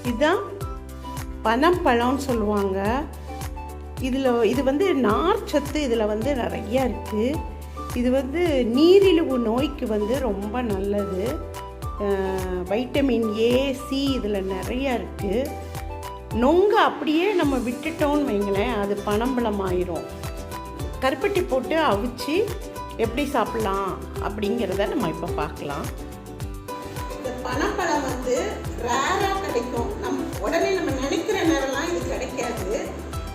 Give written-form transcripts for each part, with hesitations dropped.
இதுதான் பனம்பழம்னு சொல்லுவாங்க. இது வந்து நார் சத்து இதில் வந்து நிறையா இருக்குது. இது வந்து நீரிழிவு நோய்க்கு வந்து ரொம்ப நல்லது. வைட்டமின் ஏ, சி இதில் நிறையா இருக்குது. நொங்கு அப்படியே நம்ம விட்டுட்டோன்னு வைங்களேன், அது பனம்பழம் ஆயிரும். கருப்பட்டி போட்டு அவிச்சு எப்படி சாப்பிட்லாம் அப்படிங்கிறத நம்ம இப்போ பார்க்கலாம். இந்த பனம்பழம் வந்து ரேராக கிடைக்கும். உடனே நம்ம நினைக்கிற நேரம்லாம் இது கிடைக்காது.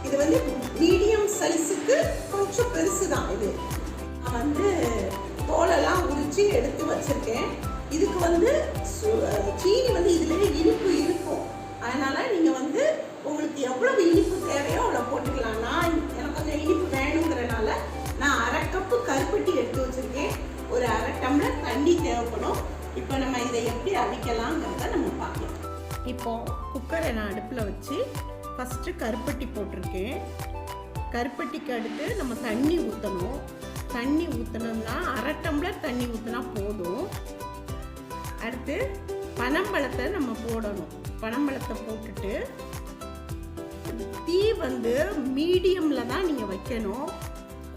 இது வந்து மீடியம் சைஸுக்கு கொஞ்சம் பெருசு தான். இது நான் வந்து தோலெல்லாம் உரித்து எடுத்து வச்சுருக்கேன். இதுக்கு வந்து சீனி வந்து இதுலேயே இனிப்பு இருக்கும். அதனால் நீங்கள் வந்து உங்களுக்கு எவ்வளோ இனிப்பு தேவையோ அவ்வளோ போட்டுக்கலாம். எனக்கு கொஞ்சம் இனிப்பு வேணுங்கிறனால நான் 1/2 கப்பு கருப்பட்டி எடுத்து வச்சுருக்கேன். ஒரு 1/2 டம்ளர் தண்ணி தேவைப்படும். இப்போ நம்ம இதை எப்படி அவிக்கலாங்கிறத நம்ம பார்க்கலாம். இப்போது குக்கரை நான் அடுப்பில் வச்சு ஃபஸ்ட்டு கருப்பட்டி போட்டிருக்கேன். கருப்பட்டிக்கு அடுத்து நம்ம தண்ணி ஊற்றணும். தண்ணி ஊற்றினோம்னா 1/2 டம்ளர் தண்ணி ஊற்றினா போதும். அடுத்து பனம்பழத்தை நம்ம போடணும். பனம்பழத்தை போட்டுட்டு தீ வந்து மீடியமில் தான் நீங்கள் வைக்கணும்.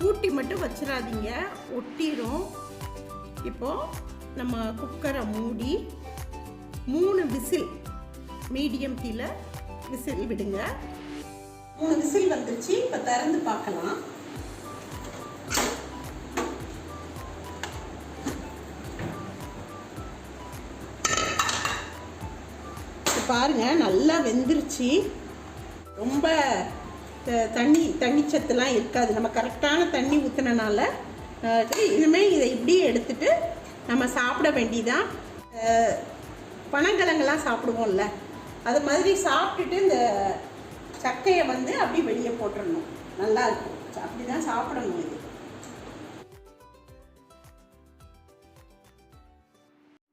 கூட்டி மட்டும் வச்சிடாதீங்க, ஒட்டிடும். இப்போது நம்ம குக்கரை மூடி 3 விசில் மீடியம் தீயில் விசில் விடுங்க. 3 விசில் வந்துருச்சு. இப்போ திறந்து பார்க்கலாம். பாருங்க, நல்லா வெந்துருச்சு. ரொம்ப தண்ணிச்சத்துலாம் இருக்காது. நம்ம கரெக்டான தண்ணி ஊற்றினால இனிமேல் இதை இப்படியே எடுத்துட்டு நம்ம சாப்பிட வேண்டியதான். பனங்கிழங்கெல்லாம் சாப்பிடுவோம்ல, அது மாதிரி சாப்பிட்டுட்டு இந்த சக்கையை வந்து அப்படி வெளியே போட்டுடணும். நல்லா இருக்கும். அப்படி தான் சாப்பிடணும். இது